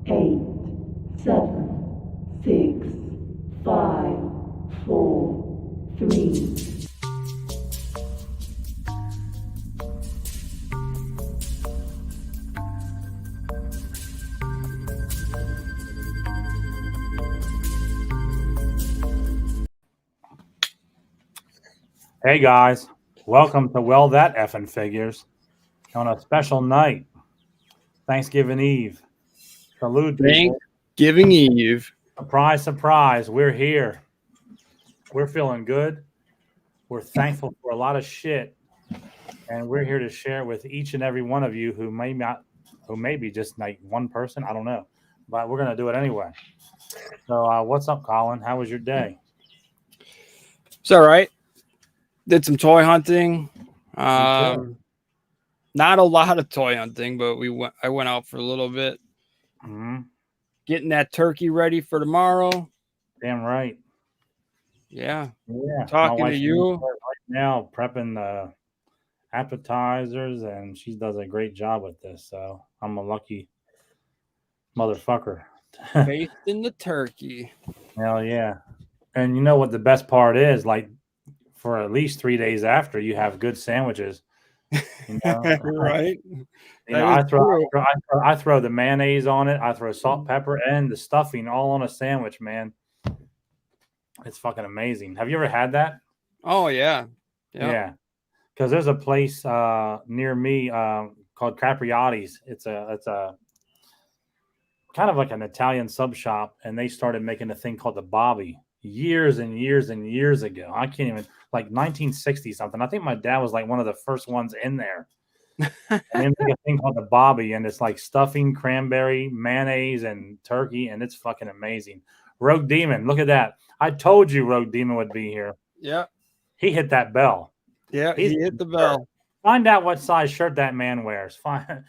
8, 7, 6, 5, 4, 3. Hey guys, welcome to Well That Effin' Figures on a special night, Thanksgiving Eve. Salute, people. Thanksgiving Eve. Surprise, surprise, we're here. We're feeling good. We're thankful for a lot of shit, and we're here to share with each and every one of you who may be just like one person. I don't know, but we're gonna do it anyway. So, what's up, Colin? How was your day? It's all right. Did some toy hunting. too. Not a lot of toy hunting, but I went out for a little bit, Mm-hmm. getting that turkey ready for tomorrow. Damn right. Yeah. Yeah, Talking my to wife's you. right now prepping the appetizers, and she does a great job with this. So I'm a lucky motherfucker. Basting the turkey. Hell yeah! And you know what the best part is? Like for at least 3 days after, you have good sandwiches. You know, Right. I throw the mayonnaise on it. I throw salt, pepper, and the stuffing all on a sandwich. Man, it's fucking amazing. Have you ever had that? Oh yeah. Yeah. Because there's a place near me called Capriotti's. It's a kind of like an Italian sub shop, and they started making a thing called the Bobby years and years and years ago. I can't even like 1960 something. I think my dad was like one of the first ones in there. And they make a thing called the Bobby, and it's like stuffing, cranberry, mayonnaise, and turkey, and it's fucking amazing. Rogue Demon, look at that! I told you Rogue Demon would be here. Yeah. He hit that bell. Yeah. He hit the bell. Find out what size shirt that man wears. Find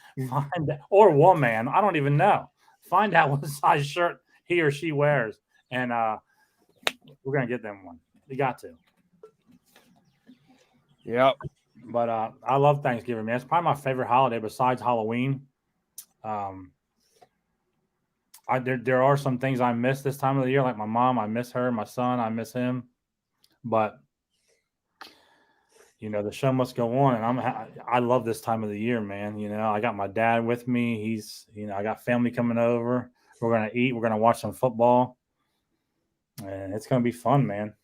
or woman. I don't even know. Find out what size shirt he or she wears, and we're gonna get them one. We got to. Yep. But I love Thanksgiving, man. It's probably my favorite holiday besides Halloween. There are some things I miss this time of the year, like my mom. I miss her. My son, I miss him. But you know, the show must go on, and I love this time of the year, man. You know, I got my dad with me. I got family coming over. We're gonna eat. We're gonna watch some football, and it's gonna be fun, man.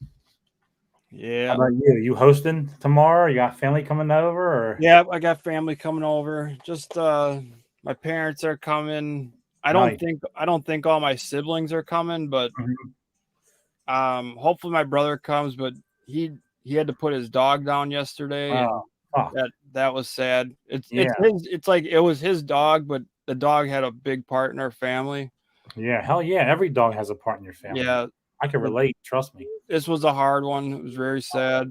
Yeah. How about you? You hosting tomorrow? You got family coming over? Or Yeah, I got family coming over. Just my parents are coming. I don't think all my siblings are coming, but hopefully my brother comes, but he had to put his dog down yesterday, and that was sad. It's like it was his dog, but the dog had a big part in our family. Yeah, hell yeah. Every dog has a part in your family. Yeah. I can relate, trust me. This was a hard one. It was very sad.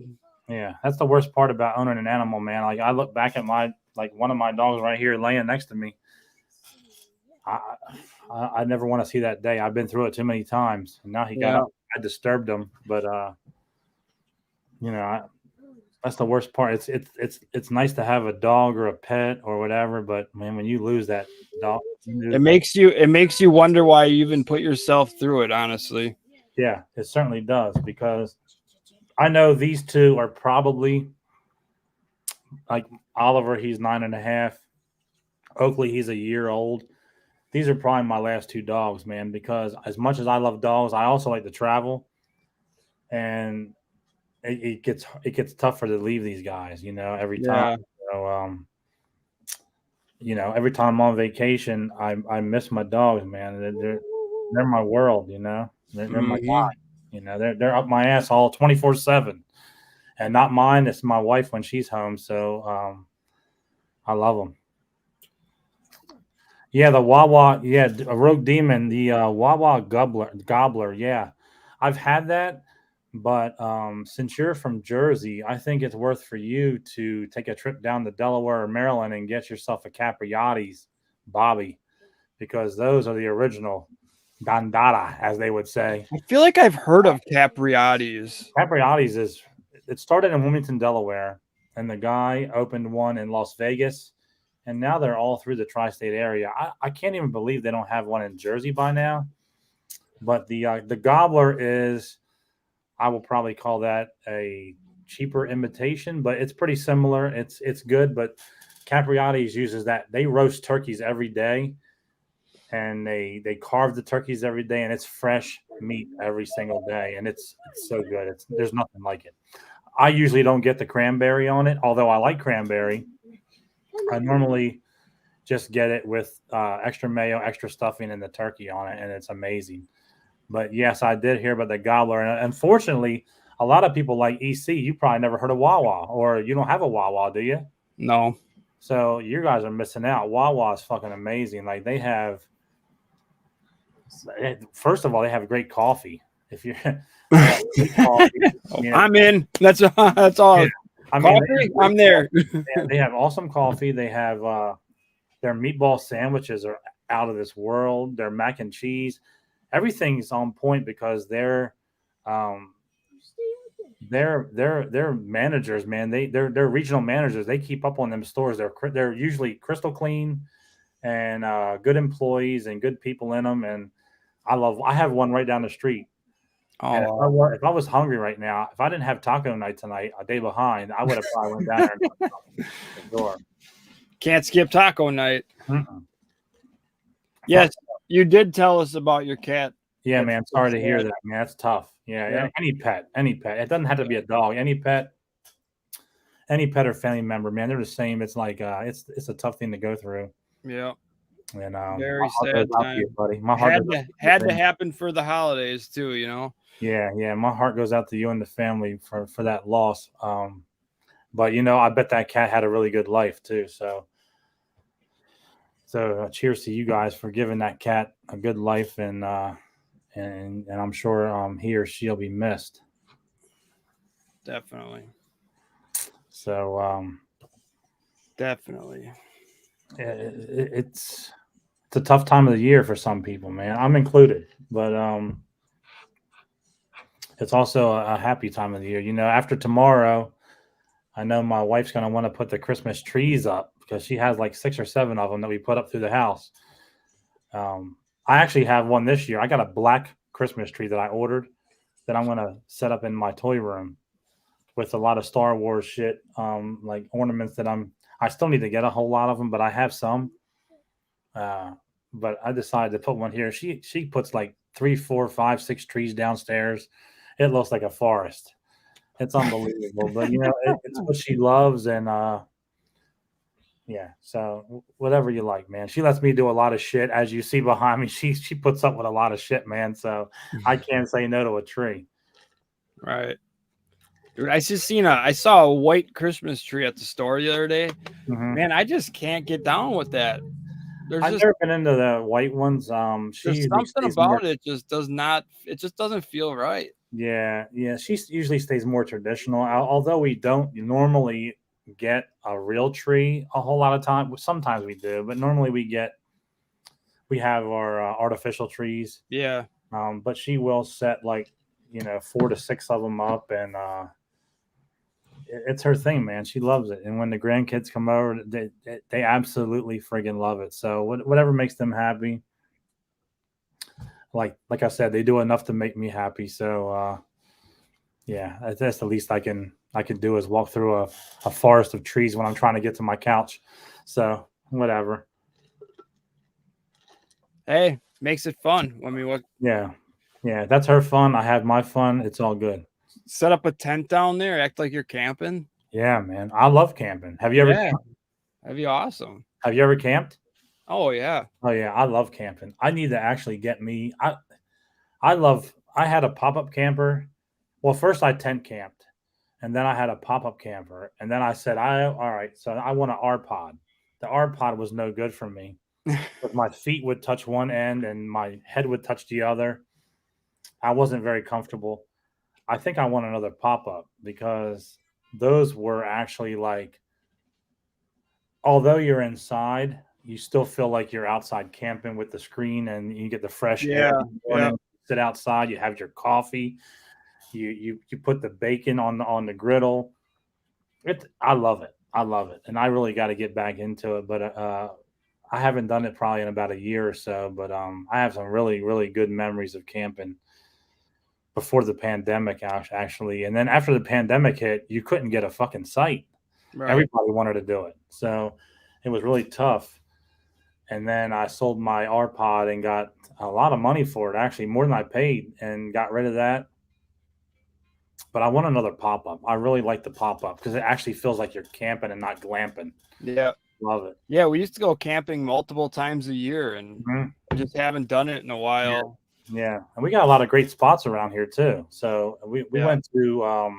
Yeah, that's the worst part about owning an animal, man. Like I look back at one of my dogs right here laying next to me. I never want to see that day. I've been through it too many times. And now he got up. I disturbed him, but you know, that's the worst part. It's nice to have a dog or a pet or whatever, but man, when you lose that dog, it makes you wonder why you even put yourself through it, honestly. Yeah, it certainly does, because I know these two are probably like Oliver, he's 9.5. Oakley, he's a year old. These are probably my last two dogs, man, because as much as I love dogs, I also like to travel, and it gets tougher to leave these guys, you know, every time. So, you know, every time I'm on vacation, I miss my dogs, man. They're my world, you know. They're my life, you know. They're up my ass all 24/7, and not mine. It's my wife when she's home. So I love them. Yeah, the Wawa. Yeah, a Rogue Demon. The Wawa Gobbler. Yeah, I've had that. But since you're from Jersey, I think it's worth for you to take a trip down to Delaware or Maryland and get yourself a Capriotti's Bobby, because those are the original Dandara, as they would say. I feel like I've heard of Capriotti's. It started in Wilmington, Delaware, and the guy opened one in Las Vegas, and now they're all through the tri-state area. I can't even believe they don't have one in Jersey by now. But the gobbler is, I will probably call that a cheaper imitation, but it's pretty similar. It's good, but Capriati's uses that. They roast turkeys every day, and they carve the turkeys every day, and it's fresh meat every single day, and it's so good. There's nothing like it. I usually don't get the cranberry on it, although I like cranberry. I normally just get it with extra mayo, extra stuffing, and the turkey on it, and it's amazing. But yes, I did hear about the gobbler, and unfortunately, a lot of people like EC. You probably never heard of Wawa, or you don't have a Wawa, do you? No. So you guys are missing out. Wawa is fucking amazing. Like they have, first of all, they have great coffee. If you're, coffee, I'm in. That's all. Yeah. I mean, I'm there. They have awesome coffee. They have their meatball sandwiches are out of this world. Their mac and cheese, everything's on point because they're managers, man. They're regional managers. They keep up on them stores. They're usually crystal clean and good employees and good people in them. And I have one right down the street. Oh, if I was hungry right now, if I didn't have taco night tonight, a day behind, I would have probably went down there and the door. Can't skip taco night. Yes, you did tell us about your cat. Yeah, man. Sorry to hear that, man. That's tough. Yeah, any pet. It doesn't have to be a dog. Any pet or family member, man, they're the same. It's like it's a tough thing to go through. Yeah. And very sad time. You, buddy. My heart had to happen for the holidays too, you know. Yeah. My heart goes out to you and the family for that loss. But you know, I bet that cat had a really good life too. So cheers to you guys for giving that cat a good life, and I'm sure he or she'll be missed. Definitely. So definitely. It's a tough time of the year for some people, man. I'm included, but it's also a happy time of the year. You know, after tomorrow, I know my wife's going to want to put the Christmas trees up because she has like 6 or 7 of them that we put up through the house. I actually have one this year. I got a black Christmas tree that I ordered that I'm going to set up in my toy room with a lot of Star Wars shit, like ornaments that I still need to get a whole lot of them, but I have some. But I decided to put one here. She puts like 3, 4, 5, 6 trees downstairs. It looks like a forest. It's unbelievable, but you know, it's what she loves, and yeah. So whatever you like, man. She lets me do a lot of shit, as you see behind me. She puts up with a lot of shit, man. So I can't say no to a tree. Right. Dude, I saw a white Christmas tree at the store the other day. Mm-hmm. Man, I just can't get down with that. I've never been into the white ones. There's something about it just doesn't feel right. Yeah. She usually stays more traditional. Although we don't normally get a real tree a whole lot of time. Sometimes we do, but normally we have our artificial trees. Yeah. But she will set like 4 to 6 of them up, and it's her thing, man. She loves it. And when the grandkids come over, they absolutely friggin' love it. So whatever makes them happy. Like I said, they do enough to make me happy. So yeah, that's the least I can do is walk through a forest of trees when I'm trying to get to my couch. So whatever. Hey, makes it fun. I mean, what? Yeah, that's her fun. I have my fun. It's all good. Set up a tent down there. Act like you're camping. Yeah, man. I love camping. Have you ever? Yeah, that'd be awesome. Have you ever camped? Oh yeah. Oh yeah, I love camping. I need to actually get me. I had a pop-up camper. Well, first I tent camped, and then I had a pop-up camper, and then I said, all right, so I want an R-Pod. The R-Pod was no good for me. But my feet would touch one end and my head would touch the other. I wasn't very comfortable. I think I want another pop-up because those were actually like, although you're inside, you still feel like you're outside camping with the screen, and you get the fresh air. Yeah. Sit outside, you have your coffee, you put the bacon on the griddle. I love it. I love it, and I really got to get back into it. But I haven't done it probably in about a year or so. But I have some really, really good memories of camping before the pandemic, actually. And then after the pandemic hit, you couldn't get a fucking site. Right. Everybody wanted to do it, so it was really tough. And then I sold my R pod and got a lot of money for it, actually more than I paid, and got rid of that. But I want another pop up. I really like the pop up because it actually feels like you're camping and not glamping. Yeah. Love it. Yeah, we used to go camping multiple times a year, and Mhm. just haven't done it in a while. Yeah, and we got a lot of great spots around here too. So we went to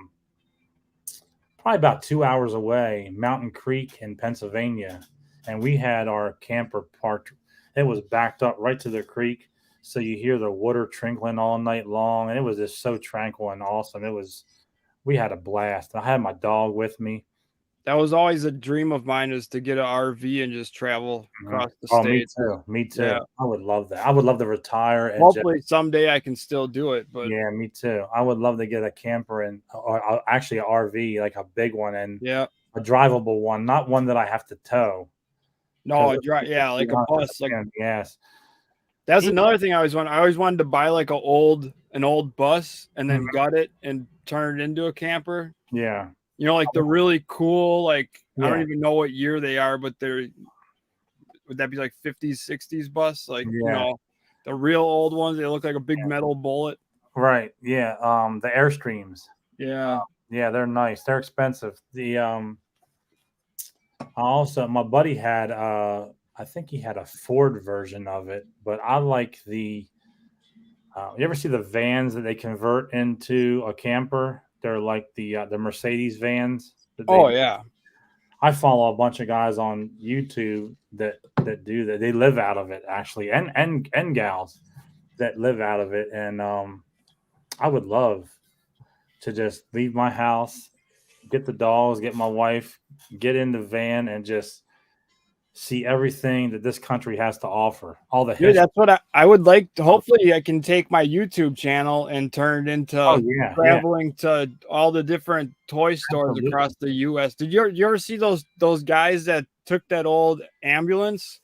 probably about 2 hours away, Mountain Creek in Pennsylvania, and we had our camper parked. It was backed up right to the creek, so you hear the water trickling all night long, and it was just so tranquil and awesome. We had a blast. I had my dog with me. That was always a dream of mine, is to get an RV and just travel across the Oh, state. me too. Yeah. I would love that. I would love to retire and Hopefully someday I can still do it. But yeah, me too. I would love to get a camper and or actually an RV, like a big one and yeah, a drivable one, not one that I have to tow. no, Because yeah, like a bus. Like yes, that's another thing I always wanted. I always wanted to buy like an old bus and then Mhm. gut it and turn it into a camper. Yeah, You know, like the really cool, like I don't Yeah. even know what year they are, but would that be like 50s, 60s bus? Like, you Yeah. know, the real old ones, they look like a big metal bullet. right. Yeah, the Airstreams. Yeah. Yeah, they're nice. They're expensive. The also my buddy had I think he had a Ford version of it, but I like the you ever see the vans that they convert into a camper? They're like the Mercedes vans. Oh yeah. I follow a bunch of guys on YouTube that do that. They live out of it actually, and gals that live out of it. And I would love to just leave my house, get the dogs, get my wife, get in the van, and just see everything that this country has to offer. All the Dude, history. that's what I would like to. Hopefully, I can take my YouTube channel and turn it into Yeah, traveling to all the different toy stores Absolutely. across the U.S. Did you ever see those guys that took that old ambulance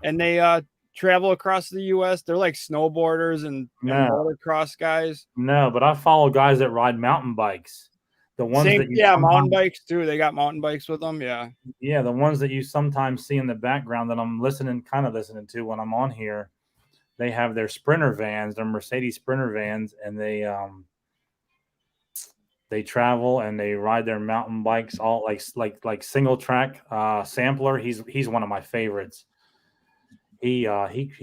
and they travel across the U.S.? They're like snowboarders and motocross guys. No, but I follow guys that ride mountain bikes. The ones Same, that you yeah, mountain sometimes, bikes too. They got mountain bikes with them. Yeah, yeah, the ones that you sometimes see in the background that I'm kind of listening to when I'm on here. They have their Sprinter vans, their Mercedes Sprinter vans, and they travel and they ride their mountain bikes all like single track. Sampler, he's one of my favorites. He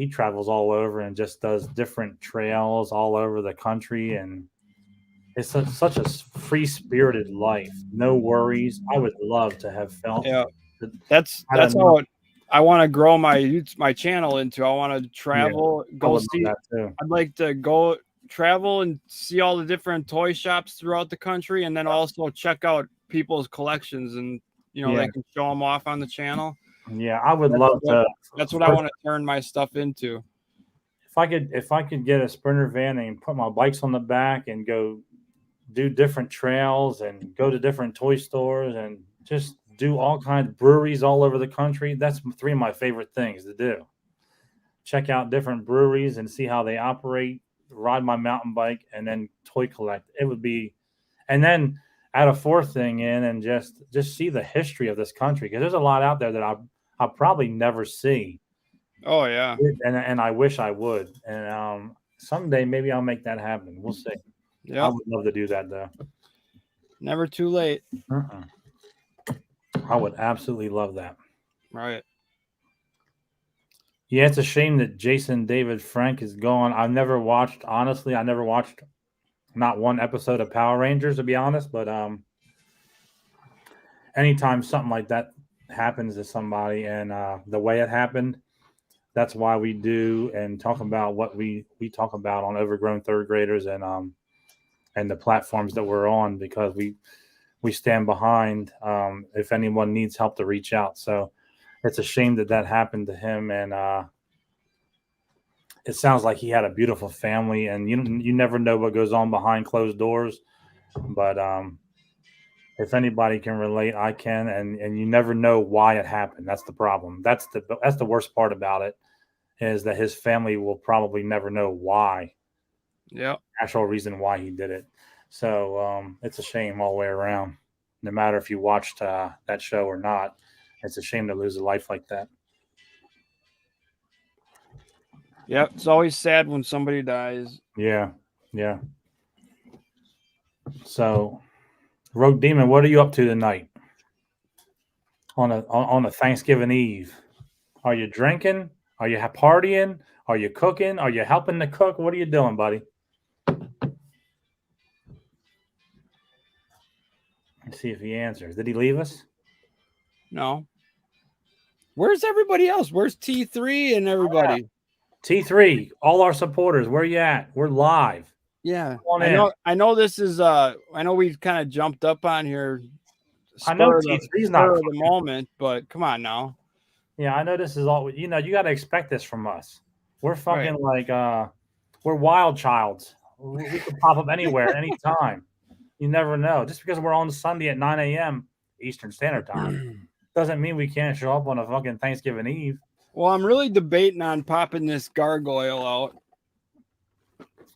travels all over and just does different trails all over the country, and it's such a free spirited life. No worries. I would love to have felt. yeah. That's how I want to grow my channel into. I want to travel, go see. That too. I'd like to go travel and see all the different toy shops throughout the country, and then also check out people's collections, and they can show them off on the channel. Yeah, I would love to. That's what I want to turn my stuff into. If I could get a Sprinter van and put my bikes on the back and go do different trails and go to different toy stores and just do all kinds of breweries all over the country. That's three of my favorite things to do. Check out different breweries and see how they operate, ride my mountain bike, and then toy collect. It would be, and then add a fourth thing in and just see the history of this country, because there's a lot out there that I'll probably never see. Oh yeah, and I wish I would. And someday maybe I'll make that happen. We'll see. Yeah, I would love to do that though. Never too late. I would absolutely love that. Right. Yeah, it's a shame that Jason David Frank is gone. I never watched not one episode of Power Rangers, to be honest, but anytime something like that happens to somebody and the way it happened, that's why we do and talk about what we talk about on Overgrown Third Graders and the platforms that we're on, because we stand behind if anyone needs help to reach out. So it's a shame that happened to him, and it sounds like he had a beautiful family, and you never know what goes on behind closed doors. But If anybody can relate, I can, and you never know why it happened. That's the problem. That's the worst part about it, is that his family will probably never know why. Yeah. Actual reason why he did it. So it's a shame all the way around. No matter if you watched that show or not, it's a shame to lose a life like that. Yeah, it's always sad when somebody dies. Yeah, yeah. So, Rogue Demon, what are you up to tonight on a Thanksgiving Eve? Are you drinking? Are you partying? Are you cooking? Are you helping to cook? What are you doing, buddy? Let's see if he answers. Did he leave us? No. Where's everybody else? Where's T3 and everybody? T3, all our supporters, where you at? We're live. Yeah. Come on in. I know this is I know we've kind of jumped up on here I know spur T3's of not the moment, but come on now. Yeah, I know this is all you got to expect this from us. We're fucking Right. like we're wild childs. We could pop up anywhere, anytime. You never know. Just because we're on Sunday at 9 a.m. Eastern Standard Time doesn't mean we can't show up on a fucking Thanksgiving Eve. Well, I'm really debating on popping this gargoyle out.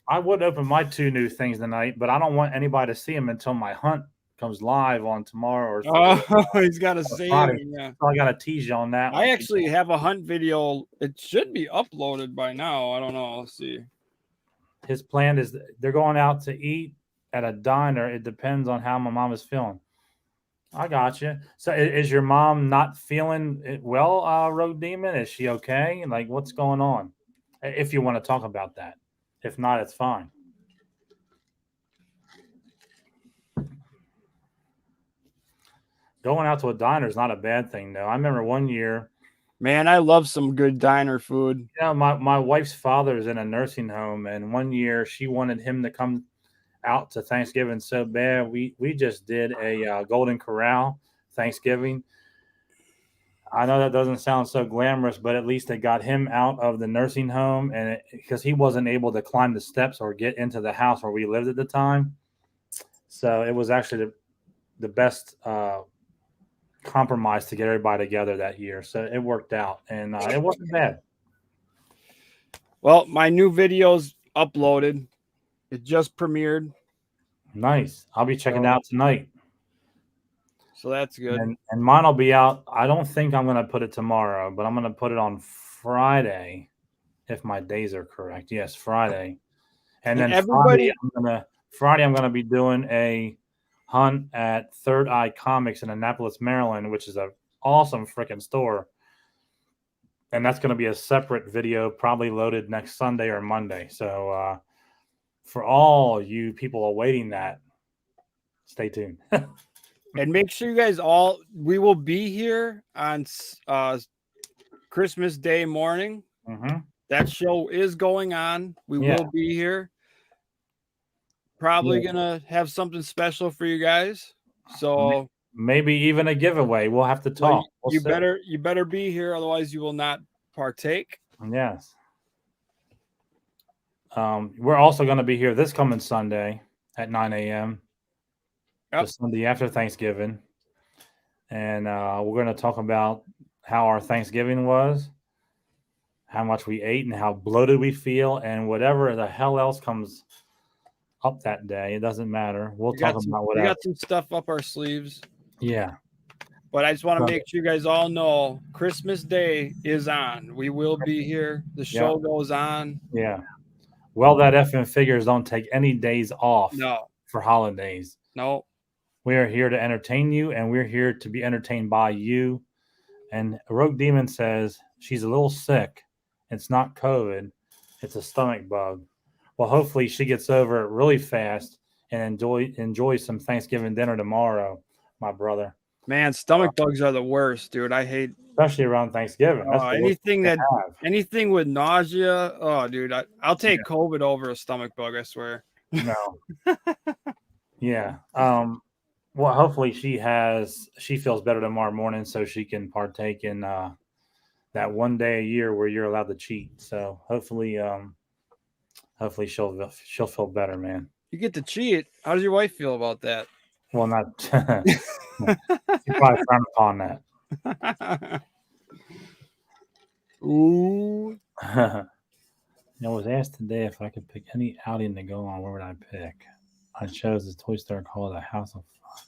I would open my 2 new things tonight, but I don't want anybody to see them until my hunt comes live on tomorrow or Oh, he's got to save Friday. him, yeah. So I got to tease you on that one. I actually have a hunt video. It should be uploaded by now. I don't know. Let's see. His plan is they're going out to eat at a diner. It depends on how my mom is feeling. I got you. So is your mom not feeling it well, Road Demon? Is she okay? Like, what's going on? If you want to talk about that. If not, it's fine. Going out to a diner is not a bad thing, though. I remember one year. Man, I love some good diner food. Yeah, my wife's father is in a nursing home, and one year she wanted him to come out to Thanksgiving so bad. We just did a Golden Corral Thanksgiving. I know that doesn't sound so glamorous, but at least they got him out of the nursing home, and because he wasn't able to climb the steps or get into the house where we lived at the time, so it was actually the best compromise to get everybody together that year. So it worked out, and it wasn't bad. Well, my new video's uploaded. It just premiered. Nice. I'll be checking it out tonight. So that's good. And mine will be out. I don't think I'm going to put it tomorrow, but I'm going to put it on Friday if my days are correct. Yes, Friday. And then Friday I'm going to be doing a hunt at Third Eye Comics in Annapolis, Maryland, which is an awesome freaking store. And that's going to be a separate video, probably loaded next Sunday or Monday. So for all you people awaiting that, stay tuned. And make sure you guys we will be here on Christmas Day morning. Mm-hmm. That show is going on. We will be here. Probably gonna have something special for you guys. So maybe even a giveaway. We'll have to talk. You better be here, otherwise you will not partake. Yes. We're also going to be here this coming Sunday at 9 a.m. The Sunday after Thanksgiving. And we're going to talk about how our Thanksgiving was, how much we ate, and how bloated we feel, and whatever the hell else comes up that day. It doesn't matter. We'll talk about whatever. We got some stuff up our sleeves. Yeah. But I just want to make sure you guys all know Christmas Day is on. We will be here. The show goes on. Yeah. Well, that effing figures don't take any days off for holidays. No. We are here to entertain you, and we're here to be entertained by you. And Rogue Demon says she's a little sick. It's not COVID. It's a stomach bug. Well, hopefully she gets over it really fast and enjoy some Thanksgiving dinner tomorrow, my brother. Man, stomach bugs are the worst, dude. I hate, especially around Thanksgiving. Anything with nausea. Oh, dude, I'll take COVID over a stomach bug. I swear. No. Yeah. Well, hopefully she feels better tomorrow morning, so she can partake in that one day a year where you're allowed to cheat. So hopefully she'll feel better, man. You get to cheat. How does your wife feel about that? Well, not. You probably frown upon that. Ooh. I was asked today if I could pick any outing to go on. Where would I pick? I chose the Toy Store called a House of Fun.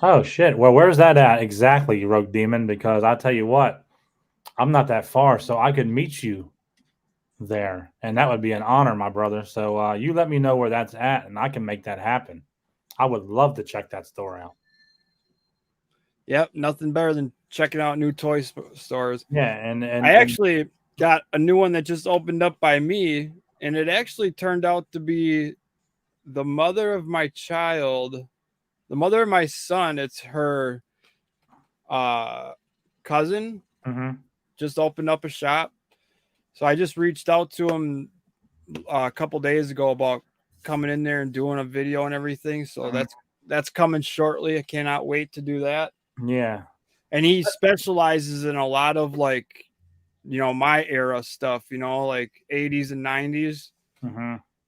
Oh shit! Well, where's that at exactly, you Rogue Demon? Because I tell you what, I'm not that far, so I could meet you there, and that would be an honor, my brother. So you let me know where that's at, and I can make that happen. I would love to check that store out. Yep, nothing better than checking out new toy stores. Yeah, and I actually got a new one that just opened up by me, and it actually turned out to be the mother of my child, the mother of my son. It's her cousin. Just opened up a shop, so I just reached out to him a couple days ago about coming in there and doing a video and everything. So that's coming shortly. I cannot wait to do that. Yeah. And he specializes in a lot of like, my era stuff, like 80s and 90s.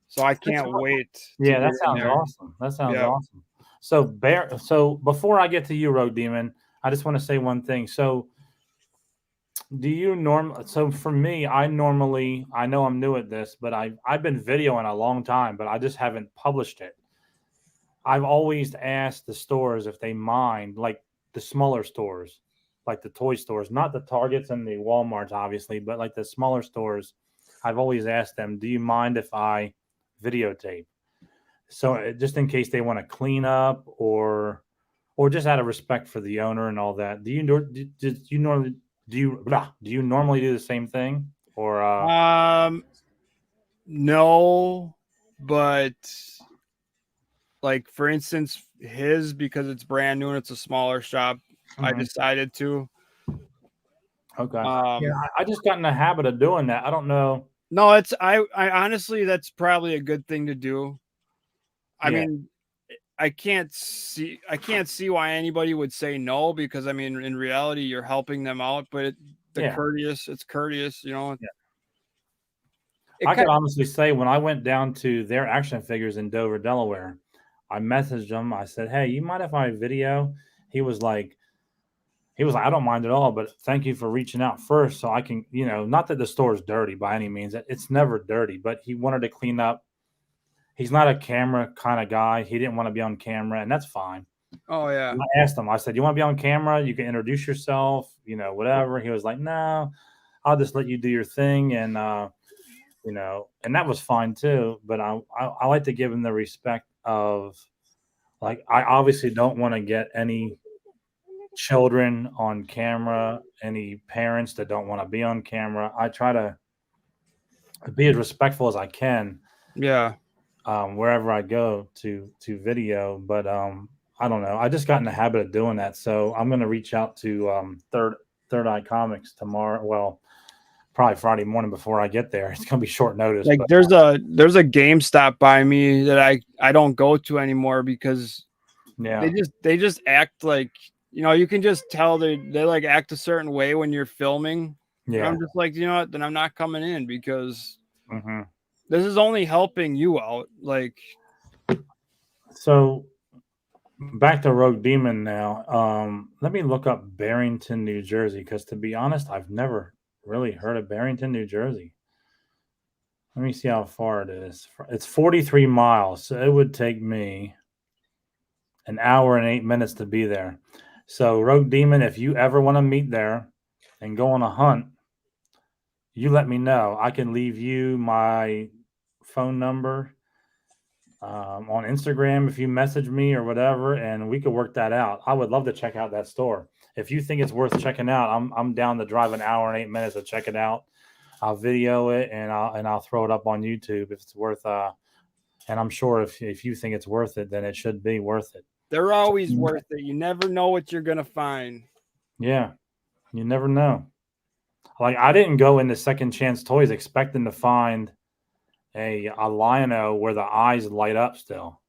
So I can't wait. Yeah, that sounds awesome. That sounds awesome. So before I get to you, Rogue Demon, I just want to say one thing. So do you so for me, I know I'm new at this, but I've been videoing a long time, but I just haven't published it. I've always asked the stores if they mind, like the smaller stores, like the toy stores, not the Targets and the Walmarts, obviously, but like the smaller stores. I've always asked them, do you mind if I videotape? So just in case they want to clean up or just out of respect for the owner and all that. Do you normally do the same thing or no, but like for instance his, because it's brand new and it's a smaller shop, I decided to. Okay. Yeah, I just got in the habit of doing that. I don't know. No, I honestly, that's probably a good thing to do. I mean, I can't see why anybody would say no, because I mean, in reality, you're helping them out, but it's courteous, Yeah. I could honestly say when I went down to their action figures in Dover, Delaware, I messaged him. I said, "Hey, you mind if I video?" He was like, "I don't mind at all, but thank you for reaching out first, so I can, not that the store is dirty by any means. It's never dirty, but he wanted to clean up. He's not a camera kind of guy. He didn't want to be on camera, and that's fine." Oh yeah. And I asked him. I said, "You want to be on camera? You can introduce yourself, whatever." He was like, "No, I'll just let you do your thing," and and that was fine too. But I like to give him the respect of, like, I obviously don't want to get any children on camera, any parents that don't want to be on camera. I try to be as respectful as I can. Yeah. Wherever I go to video, but I don't know. I just got in the habit of doing that, so I'm going to reach out to Third Eye Comics tomorrow. Well, probably Friday morning before I get there. It's going to be short notice. Like, but, there's a GameStop by me that I don't go to anymore because they just act like, you can just tell they like act a certain way when you're filming. Yeah. I'm just like, you know what? Then I'm not coming in, because this is only helping you out. Like, so back to Rogue Demon now. Let me look up Barrington, New Jersey, because to be honest, I've never really heard of Barrington, New Jersey. Let me see how far it is. It's 43 miles, so it would take me an hour and 8 minutes to be there. So Rogue Demon, if you ever want to meet there and go on a hunt, you let me know. I can leave you my phone number on Instagram if you message me or whatever, and we could work that out. I would love to check out that store. If you think it's worth checking out, I'm down to drive an hour and 8 minutes to check it out. I'll video it and I'll throw it up on YouTube if it's worth. And I'm sure if you think it's worth it, then it should be worth it. They're always worth it. You never know what you're gonna find. Yeah, you never know. Like, I didn't go into Second Chance Toys expecting to find a Lion-O where the eyes light up still.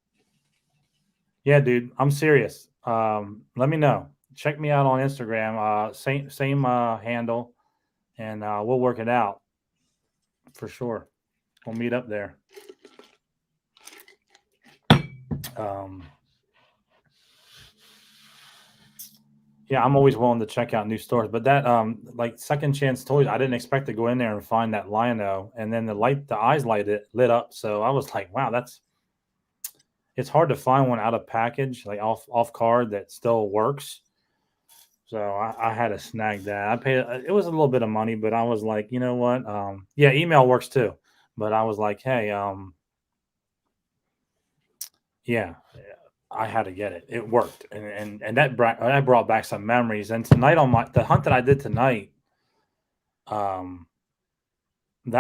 Yeah, dude, I'm serious. Let me know. Check me out on Instagram. Same handle, and we'll work it out for sure. We'll meet up there. Yeah, I'm always willing to check out new stores, but that like Second Chance Toys, I didn't expect to go in there and find that Lion-O, and then the eyes lit up. So I was like, wow, it's hard to find one out of package, like off card that still works. So I had to snag that. I paid it was a little bit of money, but I was like, you know what? Yeah, email works too. But I was like, hey, yeah, I had to get it. It worked, and that brought back some memories. And tonight on the hunt that I did tonight, that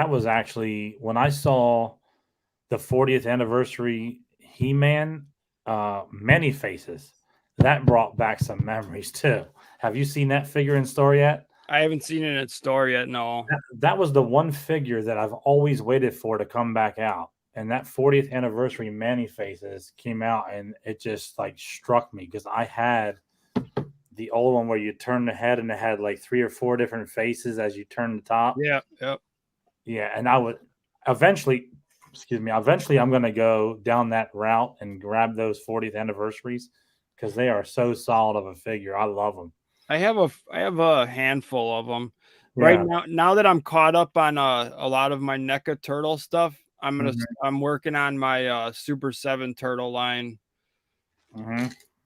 was actually when I saw the 40th anniversary He-Man many faces. That brought back some memories too. Have you seen that figure in store yet? I haven't seen it in store yet. No. That was the one figure that I've always waited for to come back out. And that 40th anniversary Manny Faces came out, and it just like struck me because I had the old one where you turn the head and it had like 3 or 4 different faces as you turn the top. Yeah. Yep. Yeah. And I would eventually, I'm going to go down that route and grab those 40th anniversaries because they are so solid of a figure. I love them. I have a handful of them right now. Now that I'm caught up on a lot of my NECA turtle stuff, I'm working on my Super 7 turtle line.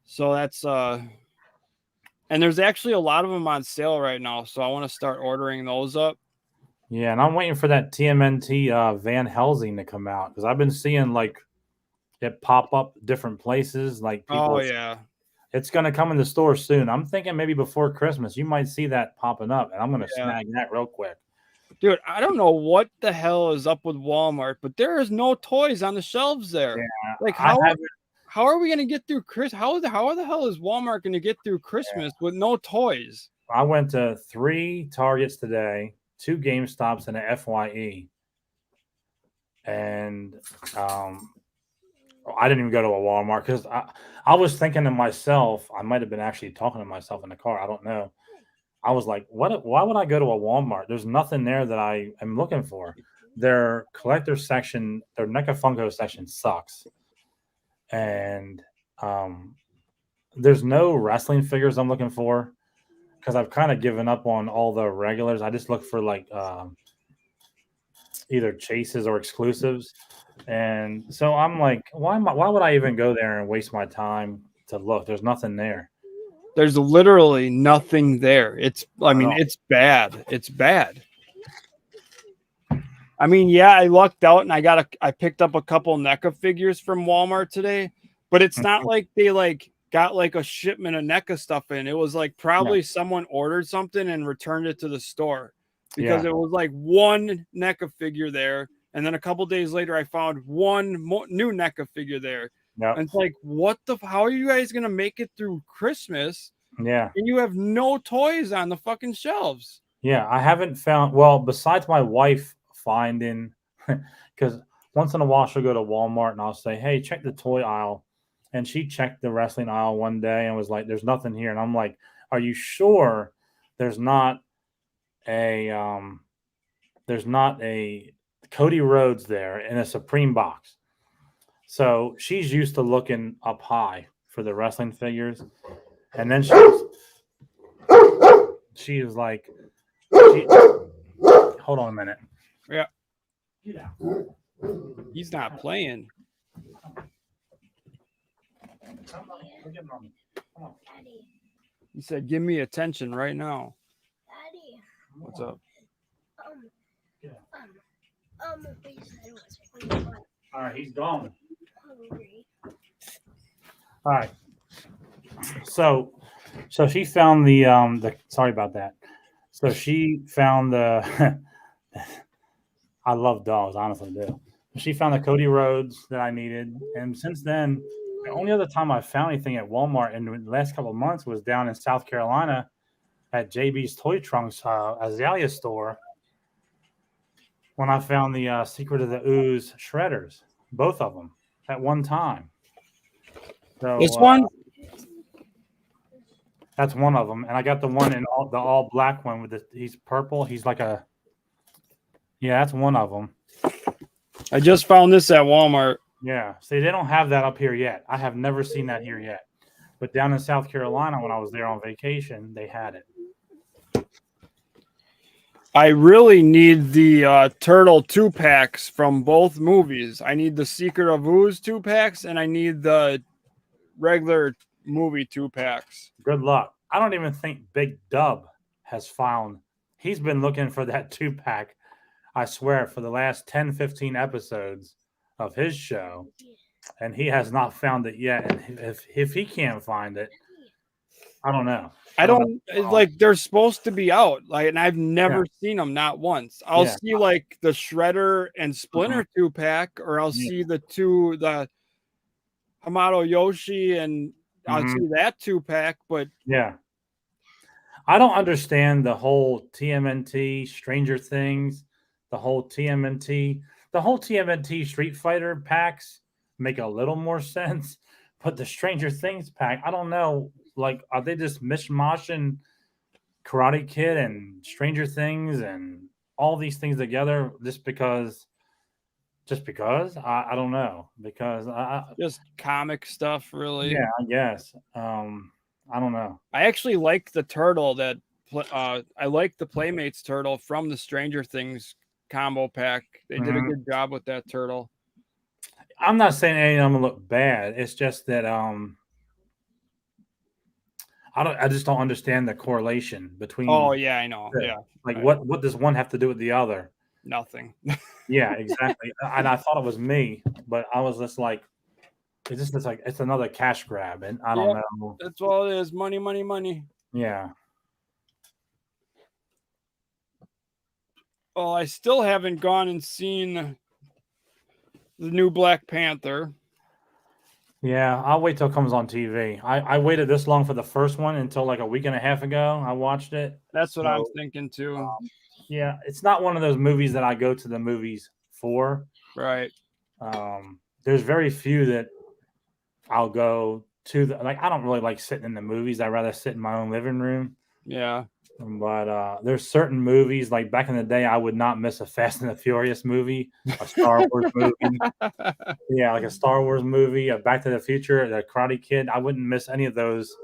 So that's and there's actually a lot of them on sale right now, so I want to start ordering those up. Yeah, and I'm waiting for that TMNT Van Helsing to come out because I've been seeing like it pop up different places. Like people, oh yeah, it's going to come in the store soon. I'm thinking maybe before Christmas you might see that popping up, and I'm going to snag that real quick. Dude, I don't know what the hell is up with Walmart, but there is no toys on the shelves there. Yeah, like how are we going to get through Christmas? How the hell is Walmart going to get through Christmas with no toys? I went to 3 Targets today, 2 GameStops, and an FYE. And I didn't even go to a Walmart because I was thinking to myself, I might have been actually talking to myself in the car. I don't know. I was like, why would I go to a Walmart? There's nothing there that I am looking for. Their collector section, their NECA Funko section sucks. And there's no wrestling figures I'm looking for because I've kind of given up on all the regulars. I just look for like either chases or exclusives. And so I'm like, why would I even go there and waste my time to look? There's nothing there. There's literally nothing there. It's bad. It's bad. I mean, yeah, I lucked out and I picked up a couple NECA figures from Walmart today, but it's not like they like got like a shipment of NECA stuff in. It was like probably someone ordered something and returned it to the store because it was like one NECA figure there. And then a couple days later, I found one new NECA figure there. Yep. And it's like, how are you guys going to make it through Christmas? Yeah. And you have no toys on the fucking shelves. Yeah. I haven't found, well, besides my wife finding, because once in a while she'll go to Walmart and I'll say, hey, check the toy aisle. And she checked the wrestling aisle one day and was like, there's nothing here. And I'm like, are you sure there's not a Cody Rhodes there in a Supreme box? So she's used to looking up high for the wrestling figures. And then she was like, hold on a minute. Yeah. Yeah. He's not playing. He said, give me attention right now. Daddy. What's up? All right, he's gone. Hungry. All right. So she found the sorry about that. So she found the I love dogs, honestly do. She found the Cody Rhodes that I needed, and since then, the only other time I found anything at Walmart in the last couple of months was down in South Carolina at JB's Toy Trunks Azalea store when I found the Secret of the Ooze shredders, both of them at one time. So This one? That's one of them, and I got the one in the all black one with he's purple. He's like that's one of them. I just found this at Walmart. Yeah. See, they don't have that up here yet. I have never seen that here yet. But down in South Carolina, when I was there on vacation, they had it. I really need the Turtle 2-packs from both movies. I need the Secret of Ooze 2-packs, and I need the regular movie 2-packs. Good luck. I don't even think Big Dub has found. He's been looking for that 2-pack, I swear, for the last 10, 15 episodes of his show, and he has not found it yet. And if he can't find it, I don't know. I know don't what's going on. like they're supposed to be out, like, and I've never Yeah. seen them, not once. I'll Yeah. see like the Shredder and Splinter 2-pack, or I'll Yeah. see the Hamato Yoshi, and I'll Mhm. see that 2-pack, but Yeah. I don't understand the whole TMNT Stranger Things, the whole TMNT Street Fighter packs make a little more sense, but the Stranger Things pack, I don't know. Like, are they just mishmashing Karate Kid and Stranger Things and all these things together just because? Just because? I don't know. Because just comic stuff, really. yeah, I guess. I don't know. I actually like the turtle I like the Playmates turtle from the Stranger Things combo pack. They did a Mhm. good job with that turtle. I'm not saying any of them look bad. It's just that I just don't understand the correlation Oh between yeah, I know. the, Yeah, like right. what does one have to do with the other? Nothing. Yeah, exactly. And I thought it was me, but I was just like, it's just like it's another cash grab, and I don't Yep, know. that's all it is. Money, money, money. Yeah. Oh, I still haven't gone and seen the new Black Panther. Yeah, I'll wait till it comes on TV. I waited this long for the first one until like a week and a half ago. I watched it. That's what I'm So thinking too. yeah, it's not one of those movies that I go to the movies for. Right. There's very few that I'll go to the like. I don't really like sitting in the movies. I'd rather sit in my own living room. Yeah. But there's certain movies like back in the day, I would not miss a Fast and the Furious movie, a Star Wars movie. Yeah, like a Star Wars movie, a Back to the Future, the Karate Kid. I wouldn't miss any of those.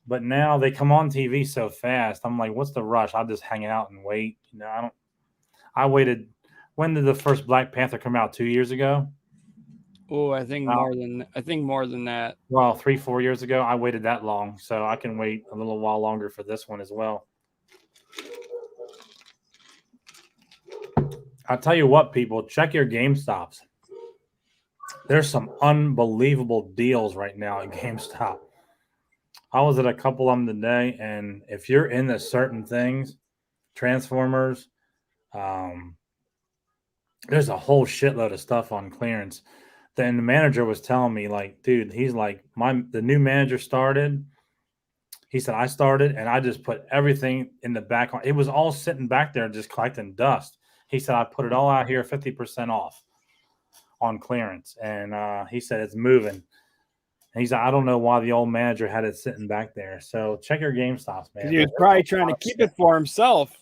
But now they come on TV so fast. I'm like, what's the rush? I'll just hang out and wait. You know, I don't. I waited. When did the first Black Panther come out? 2 years ago. Oh, I think Wow. more than that. Well, 3, 4 years ago. I waited that long, so I can wait a little while longer for this one as well. I'll tell you what, people, check your GameStops. There's some unbelievable deals right now at GameStop. I was at a couple of them today, and if you're into certain things, Transformers, um, there's a whole shitload of stuff on clearance. Then the manager was telling me, like, dude, he's like, the new manager started. He said, I started and I just put everything in the back. It was all sitting back there just collecting dust. He said, I put it all out here 50% off on clearance. And he said, it's moving. And he's like, I don't know why the old manager had it sitting back there. So check your GameStops, man. He was probably trying to keep it for himself.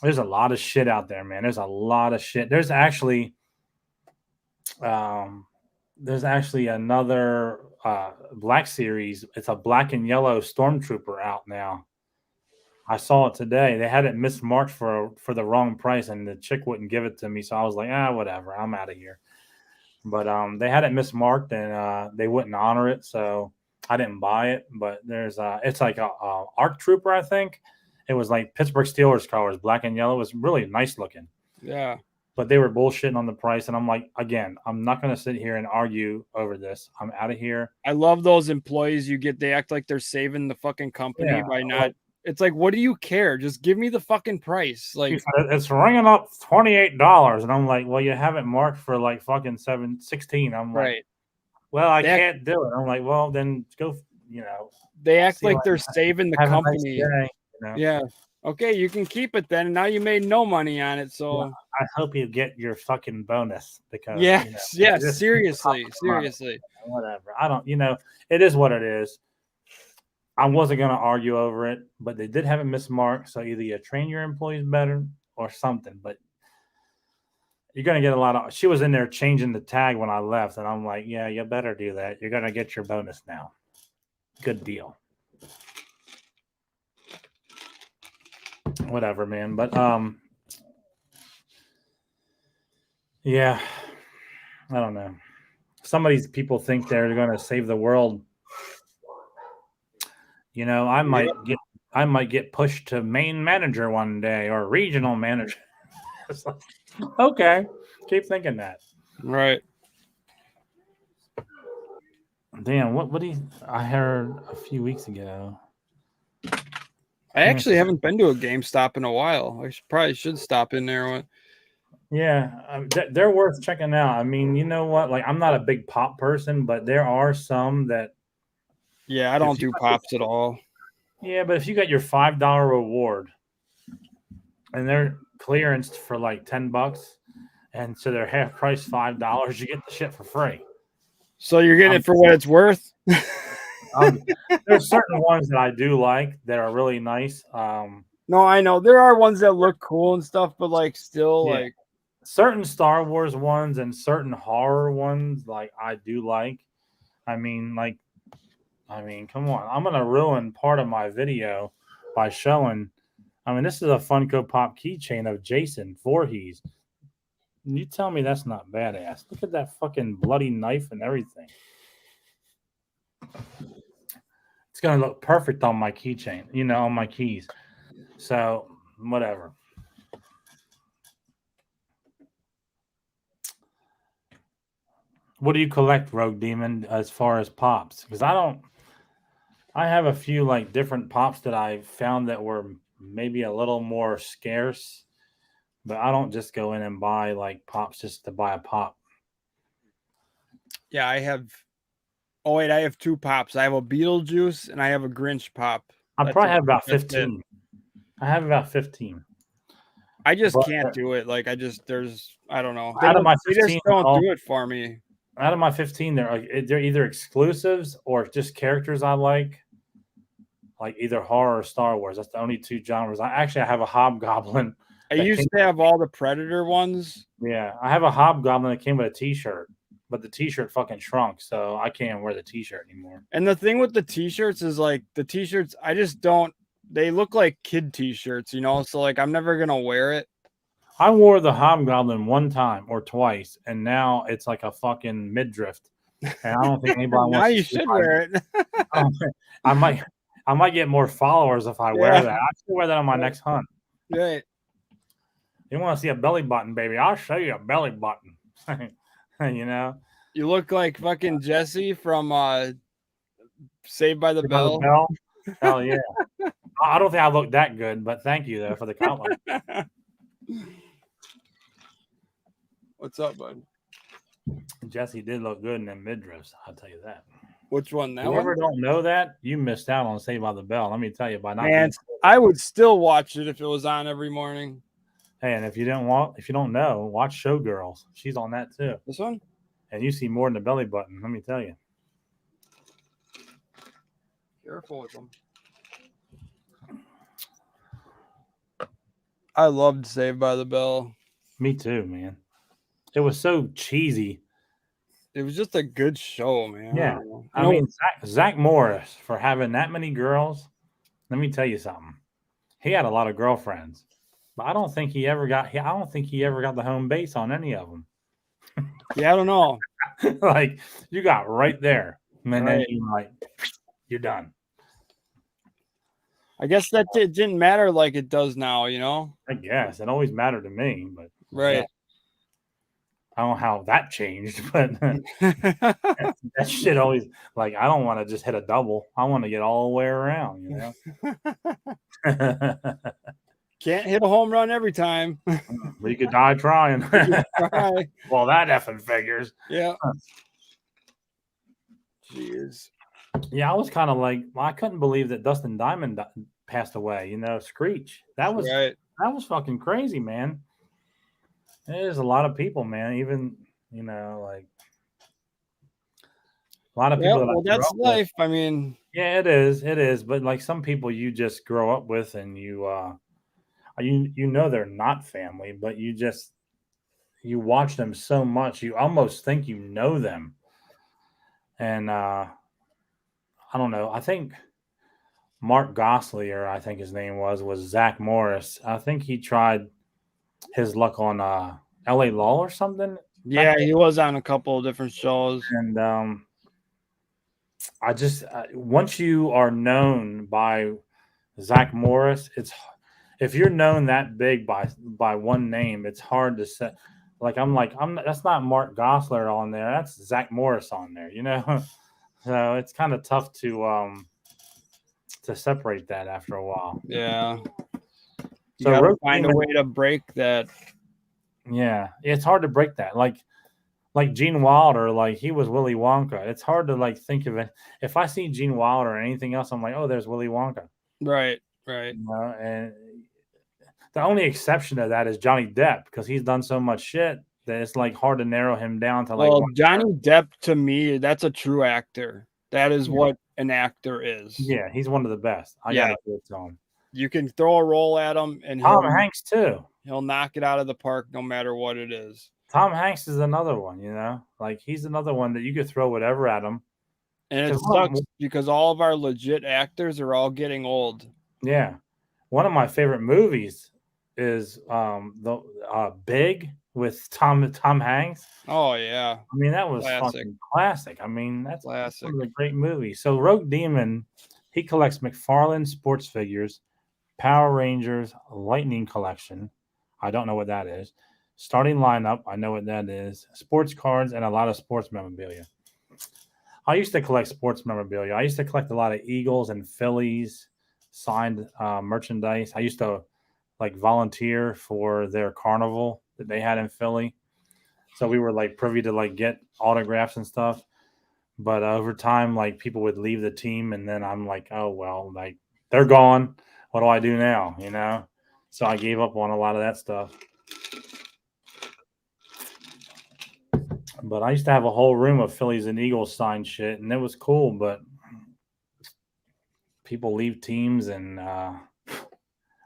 There's a lot of shit out there, man. There's a lot of shit. There's actually another Black Series. It's a black and yellow Stormtrooper out now. I saw it today. They had it mismarked for the wrong price, and the chick wouldn't give it to me. So I was like, whatever. I'm out of here. But they had it mismarked, and they wouldn't honor it, so I didn't buy it. But there's it's like a ARC Trooper, I think. It was like Pittsburgh Steelers colors, black and yellow. It was really nice looking. Yeah. But they were bullshitting on the price, and I'm like, again, I'm not going to sit here and argue over this. I'm out of here. I love those employees you get. They act like they're saving the fucking company by not. It's like, what do you care? Just give me the fucking price. Like, it's ringing up $28, and I'm like, well, you have it marked for like fucking 16. I'm like, right. Well, I can't do it. I'm like, well, then go. You know, they act like they're saving the company. Nice day, you know? Yeah. Okay, you can keep it then. Now you made no money on it, so well, I hope you get your fucking bonus because yes, seriously. Whatever. I don't. It is what it is. I wasn't going to argue over it, but they did have it mismarked. So either you train your employees better or something. But you're gonna get a lot of. She was in there changing the tag when I left, and I'm like, yeah, you better do that. You're gonna get your bonus now. Good deal. Whatever, man. But yeah, I don't know. Some of these people think they're gonna save the world. You know, I might get pushed to main manager one day or regional manager. It's like, okay, keep thinking that. Right. Damn, what do you? I heard a few weeks ago. I actually haven't been to a GameStop in a while. I probably should stop in there. Yeah, they're worth checking out. I mean, you know what? Like, I'm not a big pop person, but there are some that. Yeah, I don't do pops at all. Yeah, but if you got your $5 reward, and they're clearanced for like $10, and so they're half price $5, you get the shit for free. So you're getting it for what it's worth. There's certain ones that I do like that are really nice. No, I know there are ones that look cool and stuff, but like still, Yeah. like certain Star Wars ones and certain horror ones, like I do like. I mean, come on. I'm gonna ruin part of my video by showing. I mean, this is a Funko Pop keychain of Jason Voorhees. You tell me that's not badass. Look at that fucking bloody knife and everything. It's gonna look perfect on my keychain, you know, on my keys. So whatever. What do you collect, Rogue Demon, as far as pops? Because I have a few like different pops that I found that were maybe a little more scarce, but I don't just go in and buy like pops just to buy a pop. yeah, I have. Oh wait, I have two pops. I have a Beetlejuice and I have a Grinch pop. I probably have about That's 15. I have about 15. I just But, can't do it. Like I don't know. Out of my They just 15, don't do it for me. Out of my 15, they're either exclusives or just characters I like either horror or Star Wars. That's the only two genres. I have a Hobgoblin. I used to have all the Predator ones. Yeah, I have a Hobgoblin that came with a T-shirt, but the T-shirt fucking shrunk, so I can't wear the T-shirt anymore. And the thing with the T-shirts is like the T-shirts, I just don't. They look like kid T-shirts, you know. So like, I'm never gonna wear it. I wore the Hobgoblin one time or twice, and now it's like a fucking midriff. And I don't think anybody wants. Now you should wear it. I might get more followers if I wear that. I should wear that on my next hunt. Right. You want to see a belly button, baby? I'll show you a belly button. You know. You look like fucking Jesse from Saved by the Saved Bell. by the Bell? Hell yeah. I don't think I look that good, but thank you though for the compliment. What's up, bud? Jesse did look good in them midriffs. I'll tell you that. Which one? That Whoever one? don't know that, you missed out on Saved by the Bell. Let me tell you, by not. Man, I would still watch it if it was on every morning. Hey, and if you don't know, watch Showgirls. She's on that too. This one? And you see more than the belly button. Let me tell you. Careful with them. I loved Saved by the Bell. Me too, man. It was so cheesy. It was just a good show, man. Yeah. I mean, Zach Morris, for having that many girls, let me tell you something. He had a lot of girlfriends, but I don't think he ever got the home base on any of them. Yeah, I don't know. Like, you got right there. And then Right. you're done. I guess that it didn't matter like it does now, you know? I guess. It always mattered to me, but Right. yeah. I don't know how that changed, but that shit always, like, I don't want to just hit a double. I want to get all the way around, you know? Can't hit a home run every time. But you could die trying. Try. Well, that effing figures. Yeah. Jeez. Yeah, I was kind of like, I couldn't believe that Dustin Diamond passed away, you know, Screech. That was fucking crazy, man. There's a lot of people, man. Even, you know, like a lot of people. Yeah, well, that's life. I mean, yeah, it is. It is. But like some people you just grow up with and you know they're not family, but you you watch them so much, you almost think you know them. And I don't know. I think Mark Gosselaar, I think his name was Zach Morris. I think he tried his luck on L.A. Law or something. Yeah, he was on a couple of different shows. And I just once you are known by Zach Morris, it's if you're known that big by one name, it's hard to say. I'm that's not Mark Gosselaar on there. That's Zach Morris on there. You know, so it's kind of tough to separate that after a while. Yeah. You So gotta Rogue find a Demon- way to break that. Yeah, it's hard to break that. Like Gene Wilder, like he was Willy Wonka. It's hard to like think of it. If I see Gene Wilder or anything else, I'm like, oh, there's Willy Wonka. Right. You know, and the only exception to that is Johnny Depp because he's done so much shit that it's like hard to narrow him down to like. Well, Johnny Depp to me, that's a true actor. That is what an actor is. Yeah, he's one of the best. I gotta give it to him. You can throw a roll at him, and Tom Hanks too. He'll knock it out of the park no matter what it is. Tom Hanks is another one, you know, like he's another one that you could throw whatever at him. And it sucks because all of our legit actors are all getting old. Yeah. One of my favorite movies is the Big with Tom Hanks. Oh yeah. I mean, that was fucking classic. I mean, that's classic. One of the great movies. So Rogue Demon, he collects McFarlane sports figures, Power Rangers Lightning collection. I don't know what that is. Starting lineup, I know what that is. Sports cards and a lot of sports memorabilia. I used to collect sports memorabilia. I used to collect a lot of Eagles and Phillies signed merchandise. I used to like volunteer for their carnival that they had in Philly. So we were like privy to like get autographs and stuff. But over time, like people would leave the team and then I'm like, oh, well, like they're gone. What do I do now? You know? So I gave up on a lot of that stuff. But I used to have a whole room of Phillies and Eagles signed shit, and it was cool. But people leave teams, and I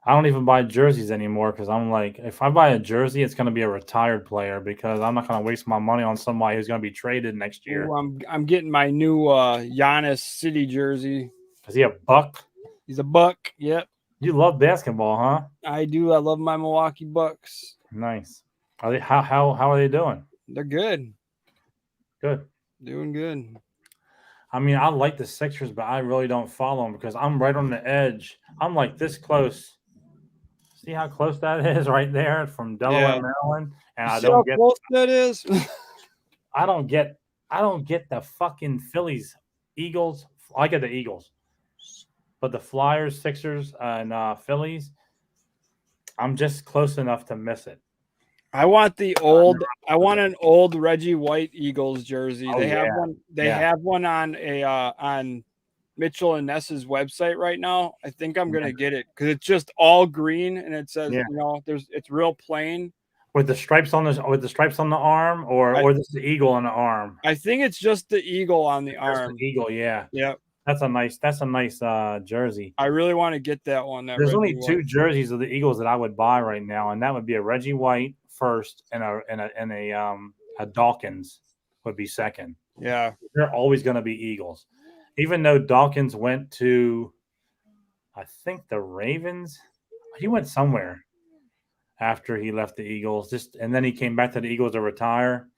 don't even buy jerseys anymore because I'm like, if I buy a jersey, it's going to be a retired player because I'm not going to waste my money on somebody who's going to be traded next year. Ooh, I'm getting my new Giannis City jersey. Is he a Buck? He's a Buck. Yep. You love basketball, huh? I do. I love my Milwaukee Bucks. Nice. Are they how are they doing? They're good. Good. Doing good. I mean, I like the Sixers, but I really don't follow them because I'm right on the edge. I'm like this close. See how close that is right there from Delaware, Maryland? And I don't get how close that is. I don't get the fucking Phillies, Eagles. I get the Eagles. But the Flyers, Sixers, and Phillies, I'm just close enough to miss it. I want an old Reggie White Eagles jersey. Oh, they have one. They have one on on Mitchell and Ness's website right now. I think I'm gonna get it because it's just all green and it says, you know, it's real plain with the stripes on the arm, or just the eagle on the arm. I think it's just the eagle on the arm. The eagle, yeah. Yep. That's a nice jersey. I really want to get that one. There's only two jerseys of the Eagles that I would buy right now, and that would be a Reggie White first and a Dawkins would be second. Yeah. They're always going to be Eagles. Even though Dawkins went to, I think, the Ravens. He went somewhere after he left the Eagles, and then he came back to the Eagles to retire.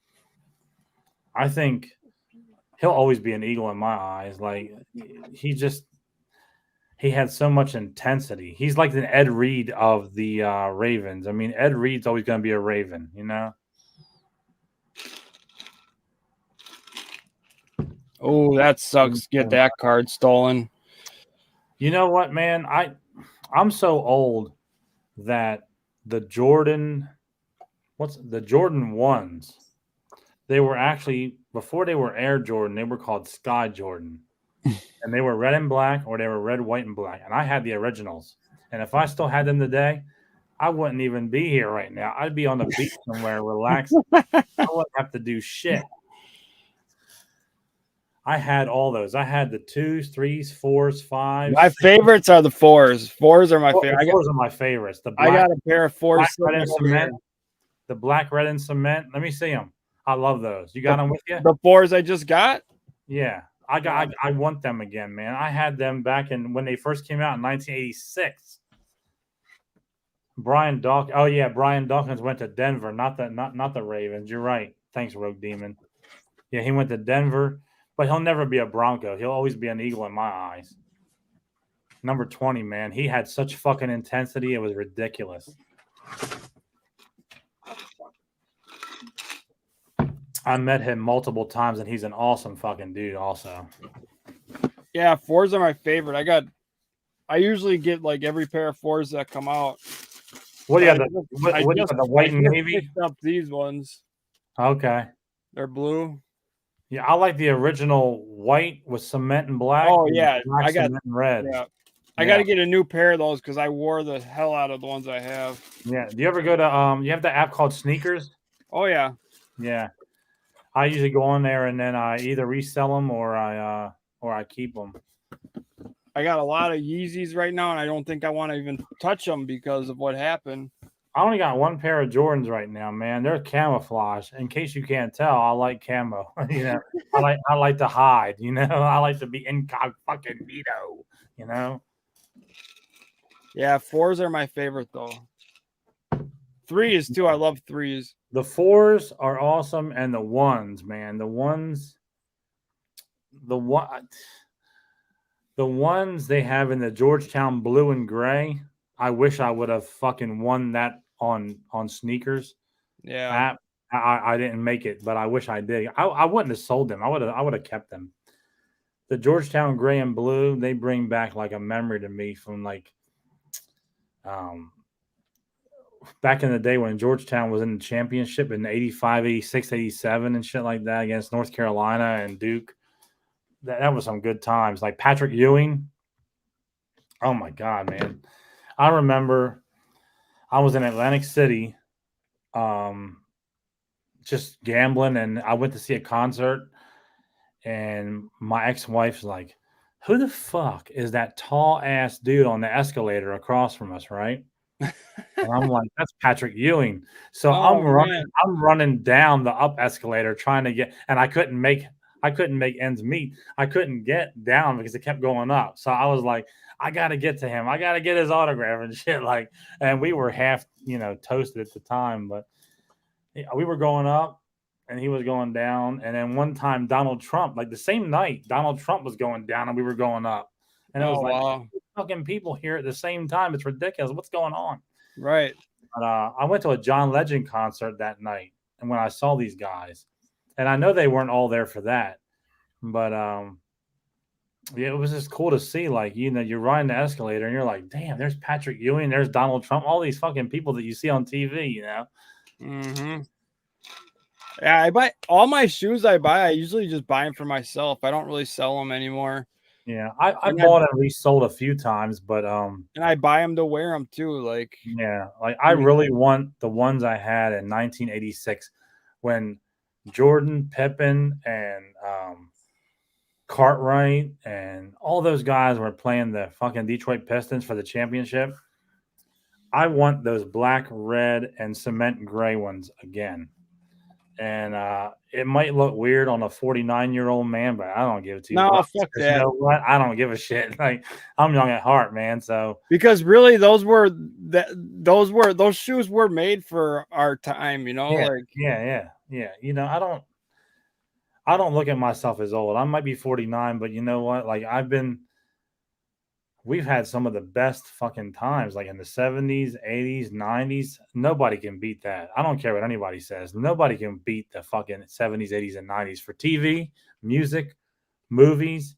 I think he'll always be an Eagle in my eyes. Like he had so much intensity. He's like an Ed Reed of the Ravens. I mean, Ed Reed's always going to be a Raven, you know? Oh, that sucks. Get that card stolen. You know what, man? I'm so old that the Jordan 1s, they were actually, before they were Air Jordan, they were called Sky Jordan. And they were red and black, or they were red, white, and black. And I had the originals. And if I still had them today, I wouldn't even be here right now. I'd be on the beach somewhere relaxing. I wouldn't have to do shit. I had all those. I had the 2s, 3s, 4s, 5s. My favorites are the 4s. 4s are my favorite. Fours are my favorites. I got a pair of 4s. The black, red, and cement. Let me see them. I love those. You got them with you? The 4s I just got. Yeah. I want them again, man. I had them back in when they first came out in 1986. Brian Dawkins went to Denver, not the Ravens. You're right. Thanks, Rogue Demon. Yeah, he went to Denver, but he'll never be a Bronco. He'll always be an Eagle in my eyes. Number 20, man. He had such fucking intensity. It was ridiculous. I met him multiple times, and he's an awesome fucking dude also. Yeah, 4s are my favorite. I usually get like every pair of 4s that come out. What do you I have? just The white and just navy? picked up these ones. Okay. They're blue. Yeah, I like the original white with cement and black. Oh, yeah. Black, I got cement and red. Yeah. I got to get a new pair of those because I wore the hell out of the ones I have. Yeah. Do you ever go to you have the app called Sneakers? Oh yeah. Yeah. I usually go on there and then I either resell them or I keep them. I got a lot of Yeezys right now, and I don't think I want to even touch them because of what happened. I only got one pair of Jordans right now, man. They're camouflage. In case you can't tell, I like camo. You know, I like to hide. You know, I like to be incognito. You know. Yeah, 4s are my favorite though. 3s too. I love 3s. The 4s are awesome, and the 1s, man. The ones they have in the Georgetown blue and gray. I wish I would have fucking won that on Sneakers. Yeah. I didn't make it, but I wish I did. I wouldn't have sold them. I would have kept them. The Georgetown gray and blue, they bring back like a memory to me from like back in the day when Georgetown was in the championship in 85, 86, 87 and shit like that against North Carolina and Duke. That was some good times. Like Patrick Ewing. Oh my God, man. I remember I was in Atlantic City just gambling, and I went to see a concert, and my ex-wife's like, who the fuck is that tall ass dude on the escalator across from us, right? And I'm like, that's Patrick Ewing. So I'm running down the up escalator trying to get, and I couldn't make ends meet. I couldn't get down because it kept going up. So I was like, I got to get to him. I got to get his autograph and shit. Like, and we were half, toasted at the time, but we were going up and he was going down. And then one time Donald Trump, like the same night, Donald Trump was going down and we were going up. And it was like, fucking people here at the same time. It's ridiculous. What's going on? Right. But I went to a John Legend concert that night. And when I saw these guys, and I know they weren't all there for that, but it was just cool to see, like, you're riding the escalator and you're like, damn, there's Patrick Ewing, there's Donald Trump, all these fucking people that you see on TV, Mm-hmm. Yeah, I buy all my shoes I usually just buy them for myself. I don't really sell them anymore. Yeah, I bought and resold a few times, but and I buy them to wear them too. Like, yeah, like I really want the ones I had in 1986 when Jordan, Pippen, and Cartwright and all those guys were playing the fucking Detroit Pistons for the championship. I want those black, red, and cement gray ones again. And it might look weird on a 49-year-old man, but I don't give it to you. No, fuck that. You know what? I don't give a shit. Like, I'm young at heart, man. So because really, those shoes were made for our time. Yeah. I don't look at myself as old. I might be 49, but you know what? Like, we've had some of the best fucking times, like in the 70s, 80s, 90s. Nobody can beat that. I don't care what anybody says. Nobody can beat the fucking 70s, 80s, and 90s for TV, music, movies,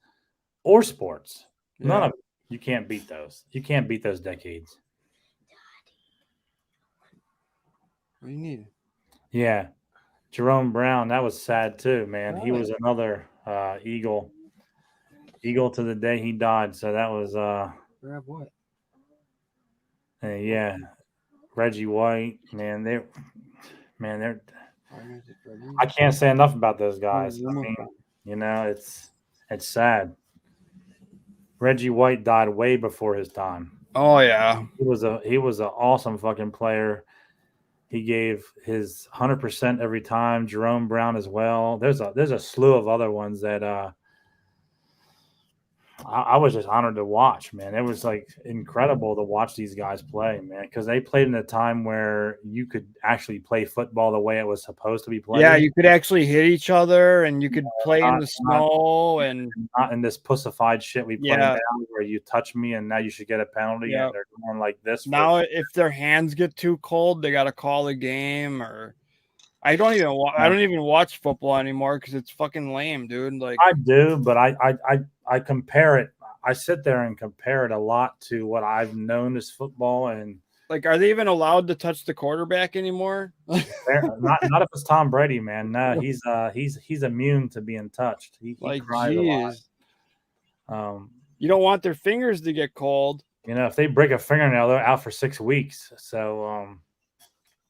or sports. Yeah. None of it. You can't beat those. You can't beat those decades. What do you need? Yeah. Jerome Brown, that was sad too, man. He was another Eagle to the day he died. So that was grab what? Yeah. Reggie White, man, they're I can't say enough about those guys. I mean, it's sad. Reggie White died way before his time. Oh yeah. He was an awesome fucking player. He gave his 100% every time. Jerome Brown as well. There's a slew of other ones that I was just honored to watch, man. It was like incredible to watch these guys play, man, because they played in a time where you could actually play football the way it was supposed to be played. Yeah, you could actually hit each other, and you could play in not- the snow, and Not in this pussified shit we play Yeah. now, where you touch me and now you should get a penalty, Yeah. and they're going like this. now if their hands get too cold, they got to call the game. Or I don't even watch football anymore because it's fucking lame, dude. Like, I do, but I compare it. I sit there and compare it a lot to what I've known as football, and are they even allowed to touch the quarterback anymore? not if it's Tom Brady, man. No, he's immune to being touched. He Like, cries a lot. jeez, you don't want their fingers to get cold. You know, if they break a fingernail, they're out for 6 weeks. So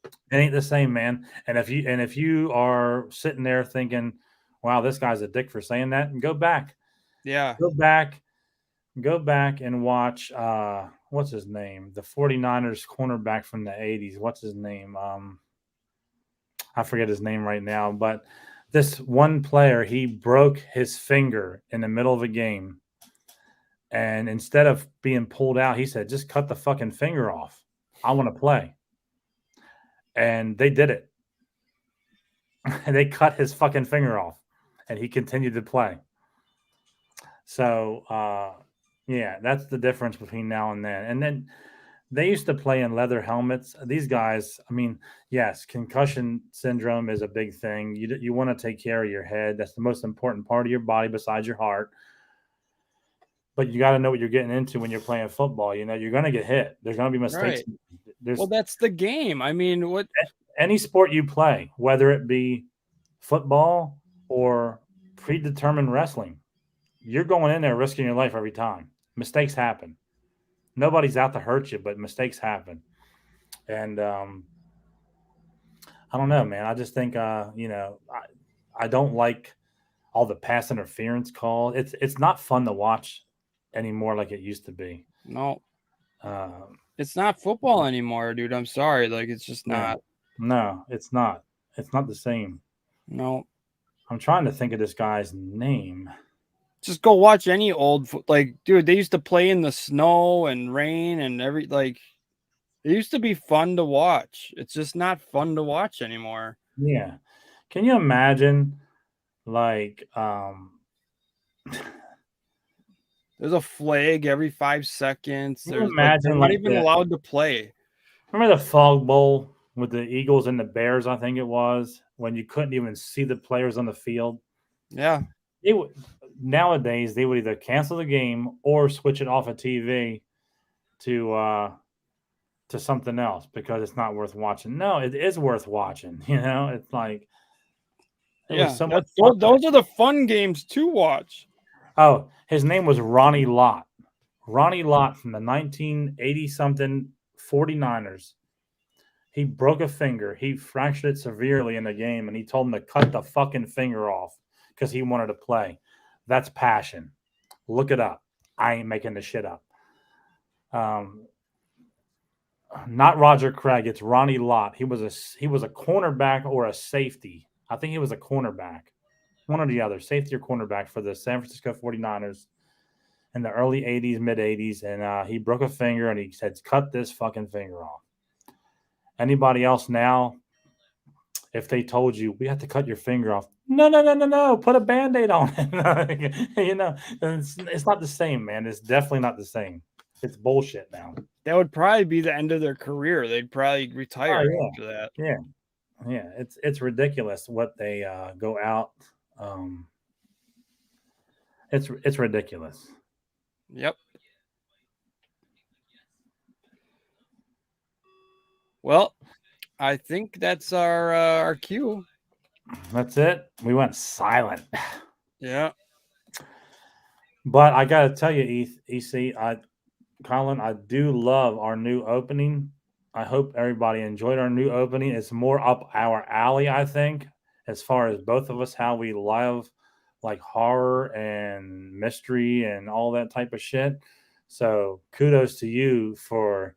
it ain't the same, man. And if you are sitting there thinking, "Wow, this guy's a dick for saying that," and go back, Yeah, go back and watch what's his name? The 49ers cornerback from the 80s. What's his name? I forget his name right now, but this one player, he broke his finger in the middle of a game. And instead of being pulled out, he said, "Just cut the fucking finger off. I want to play." And they did it. And they cut his fucking finger off, and he continued to play. So, yeah, that's the difference between now and then. And then they used to play in leather helmets. These guys, I mean, yes, concussion syndrome is a big thing. You want to take care of your head. That's the most important part of your body besides your heart. But you got to know what you're getting into when you're playing football. You know, you're going to get hit. There's going to be mistakes. Right. Well, that's the game. I mean, what? Any sport you play, whether it be football or predetermined wrestling, you're going in there risking your life every time. Mistakes happen. Nobody's out to hurt you, but mistakes happen. And I don't know, man. I just think, you know, I don't like all the pass interference calls. It's not fun to watch anymore like it used to be. No, it's not football anymore, dude. I'm sorry. Like, it's just not. No, it's not. It's not the same. No. I'm trying to think of this guy's name. Just go watch any old, dude, they used to play in the snow and rain and it used to be fun to watch. It's just not fun to watch anymore. Yeah. Can you imagine, like, there's a flag every 5 seconds. Can you imagine, they're not even allowed to play. Remember the Fog Bowl with the Eagles and the Bears, I think it was, when you couldn't even see the players on the field? Yeah. Nowadays, they would either cancel the game or switch it off of TV to something else because it's not worth watching. No, it is worth watching. You know, it's like was so much fun. Those are the fun games to watch. Oh, his name was Ronnie Lott. Ronnie Lott from the 1980-something 49ers. He broke a finger. He fractured it severely in the game, and he told him to cut the fucking finger off because he wanted to play. That's passion. Look it up. I ain't making this shit up. Not Roger Craig. It's Ronnie Lott. He was a cornerback or a safety. I think he was a cornerback. One or the other, safety or cornerback for the San Francisco 49ers in the early 80s, mid 80s. And he broke a finger and he said, "Cut this fucking finger off." Anybody else now, if they told you, "We have to cut your finger off," no, put a Band-Aid on it. You know, it's not the same, man. It's definitely not the same. It's bullshit now. That would probably be the end of their career. They'd probably retire after that. Yeah. It's ridiculous what they go out. It's ridiculous. Yep. Well, I think that's our cue. That's it. We went silent. Yeah. But I gotta tell you, EC, Colin, I do love our new opening. I hope everybody enjoyed our new opening. It's more up our alley, I think, as far as both of us, how we love like horror and mystery and all that type of shit. So kudos to you for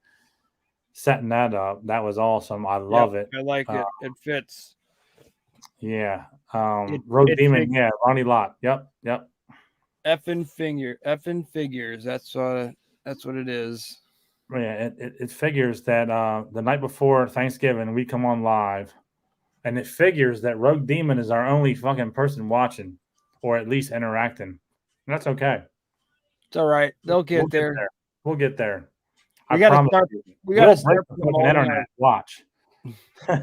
setting that up. That was awesome. I Yep, love it. I like it. It fits. Yeah. It Rogue it Demon. fits. Yeah. Ronnie Lott. Yep. Yep. Effing figures. That's what it is. Yeah. It figures that the night before Thanksgiving, we come on live, and it figures that Rogue Demon is our only fucking person watching or at least interacting. And that's okay. It's all right. They'll We'll get get there. there. We'll get there. We I gotta promise start. you. We We'll gotta break start the fucking promoting. internet. Watch. we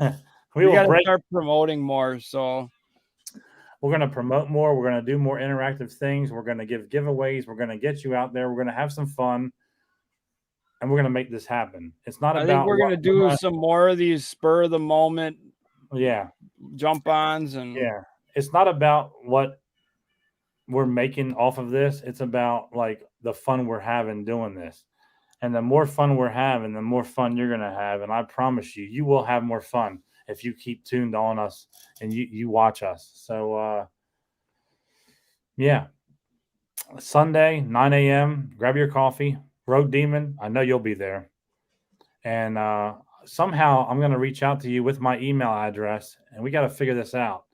We will gotta break. start promoting more. So We're going to promote more. We're going to do more interactive things. We're going to give giveaways. We're going to get you out there. We're going to have some fun, and we're going to make this happen. It's not I about think we're what gonna do some more of these spur of the moment yeah, jump ons and yeah. It's not about what we're making off of this. It's about like the fun we're having doing this. And the more fun we're having, the more fun you're going to have. And I promise you, you will have more fun if you keep tuned on us and you watch us. So, yeah. Sunday, 9 a.m., grab your coffee. Rogue Demon, I know you'll be there. And somehow I'm going to reach out to you with my email address, and we got to figure this out.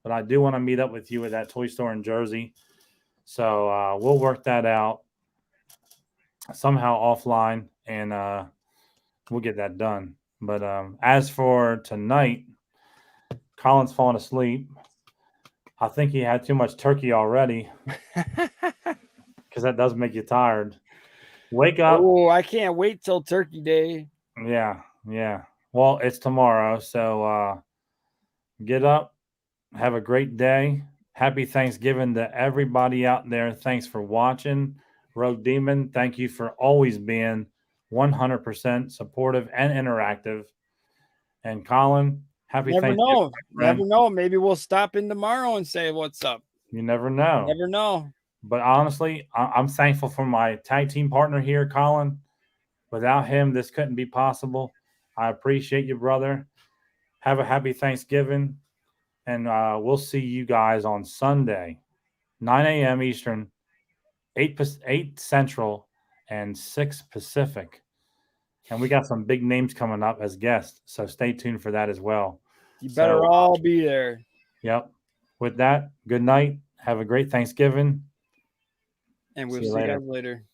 But I do want to meet up with you at that toy store in Jersey. So we'll work that out somehow offline, and we'll get that done. But as for tonight, Colin's falling asleep. I think he had too much turkey already because that does make you tired. Wake up. oh, I can't wait till Turkey Day. Yeah, yeah. Well, it's tomorrow, so get up, have a great day. Happy Thanksgiving to everybody out there. Thanks for watching. Rogue Demon, thank you for always being 100% supportive and interactive. And Colin, happy Never Thanksgiving, know. my friend. Never know. Maybe we'll stop in tomorrow and say what's up. You never know. Never know. But honestly, I'm thankful for my tag team partner here, Colin. Without him, this couldn't be possible. I appreciate you, brother. Have a happy Thanksgiving. And we'll see you guys on Sunday, 9 a.m. Eastern, 8 Central, and 6 Pacific. And we got some big names coming up as guests, so stay tuned for that as well. You better all be there. Yep. With that, good night. Have a great Thanksgiving. And we'll See you see you later. guys later.